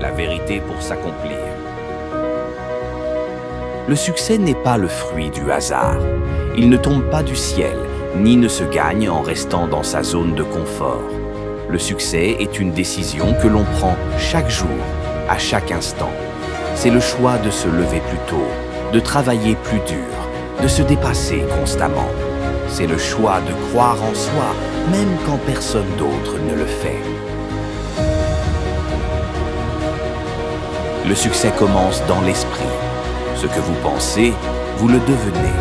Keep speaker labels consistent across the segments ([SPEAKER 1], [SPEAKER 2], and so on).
[SPEAKER 1] la vérité pour s'accomplir. Le succès n'est pas le fruit du hasard. Il ne tombe pas du ciel, ni ne se gagne en restant dans sa zone de confort. Le succès est une décision que l'on prend chaque jour, à chaque instant. C'est le choix de se lever plus tôt, de travailler plus dur, de se dépasser constamment. C'est le choix de croire en soi, même quand personne d'autre ne le fait. Le succès commence dans l'esprit. Ce que vous pensez, vous le devenez.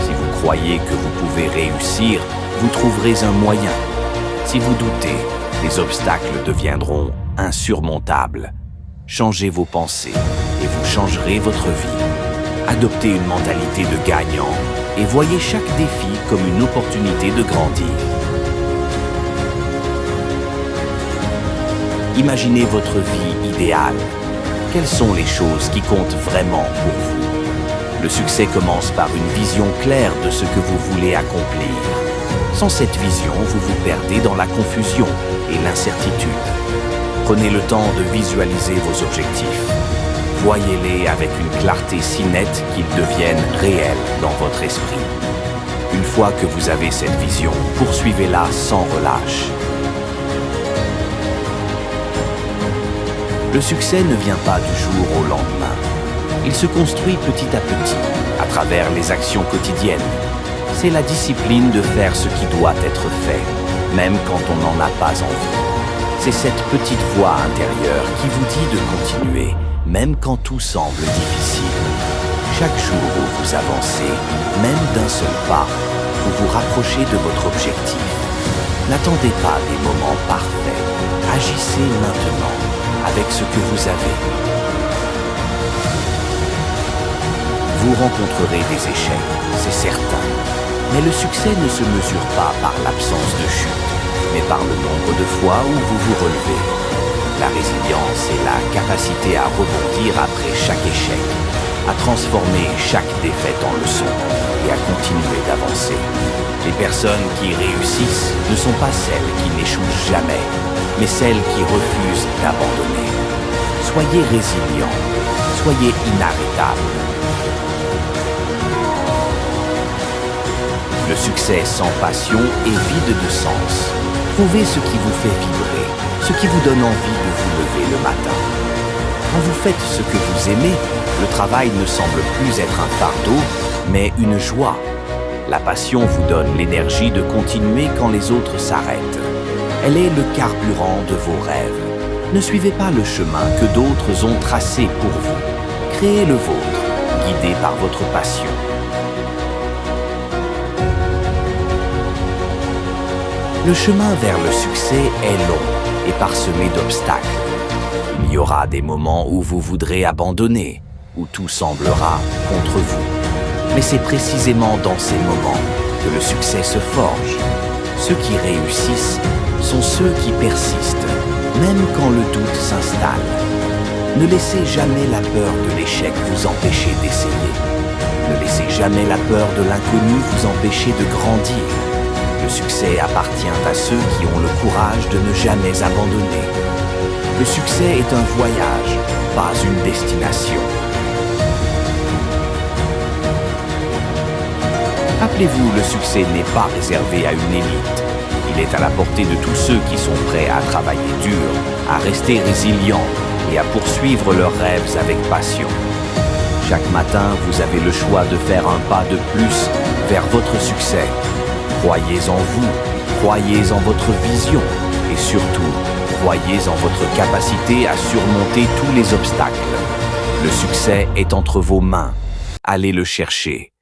[SPEAKER 1] Si vous croyez que vous pouvez réussir, vous trouverez un moyen. Si vous doutez, les obstacles deviendront insurmontables. Changez vos pensées et vous changerez votre vie. Adoptez une mentalité de gagnant et voyez chaque défi comme une opportunité de grandir. Imaginez votre vie idéale. Quelles sont les choses qui comptent vraiment pour vous? Le succès commence par une vision claire de ce que vous voulez accomplir. Sans cette vision, vous vous perdez dans la confusion et l'incertitude. Prenez le temps de visualiser vos objectifs. Voyez-les avec une clarté si nette qu'ils deviennent réels dans votre esprit. Une fois que vous avez cette vision, poursuivez-la sans relâche. Le succès ne vient pas du jour au lendemain. Il se construit petit à petit, à travers les actions quotidiennes. C'est la discipline de faire ce qui doit être fait, même quand on n'en a pas envie. C'est cette petite voix intérieure qui vous dit de continuer, même quand tout semble difficile. Chaque jour où vous avancez, même d'un seul pas, vous vous rapprochez de votre objectif. N'attendez pas des moments parfaits. Agissez maintenant, avec ce que vous avez. Vous rencontrerez des échecs, c'est certain. Mais le succès ne se mesure pas par l'absence de chute, mais par le nombre de fois où vous vous relevez. La résilience est la capacité à rebondir après chaque échec, à transformer chaque défaite en leçon et à continuer d'avancer. Les personnes qui réussissent ne sont pas celles qui n'échouent jamais, mais celles qui refusent d'abandonner. Soyez résilients, soyez inarrêtables. Le succès sans passion est vide de sens. Trouvez ce qui vous fait vibrer, ce qui vous donne envie de vous lever le matin. Quand vous faites ce que vous aimez, le travail ne semble plus être un fardeau, mais une joie. La passion vous donne l'énergie de continuer quand les autres s'arrêtent. Elle est le carburant de vos rêves. Ne suivez pas le chemin que d'autres ont tracé pour vous. Créez le vôtre, guidé par votre passion. Le chemin vers le succès est long et parsemé d'obstacles. Il y aura des moments où vous voudrez abandonner, où tout semblera contre vous. Mais c'est précisément dans ces moments que le succès se forge. Ceux qui réussissent sont ceux qui persistent, même quand le doute s'installe. Ne laissez jamais la peur de l'échec vous empêcher d'essayer. Ne laissez jamais la peur de l'inconnu vous empêcher de grandir. Le succès appartient à ceux qui ont le courage de ne jamais abandonner. Le succès est un voyage, pas une destination. Rappelez-vous, le succès n'est pas réservé à une élite. Il est à la portée de tous ceux qui sont prêts à travailler dur, à rester résilients et à poursuivre leurs rêves avec passion. Chaque matin, vous avez le choix de faire un pas de plus vers votre succès. Croyez en vous, croyez en votre vision et surtout, croyez en votre capacité à surmonter tous les obstacles. Le succès est entre vos mains. Allez le chercher.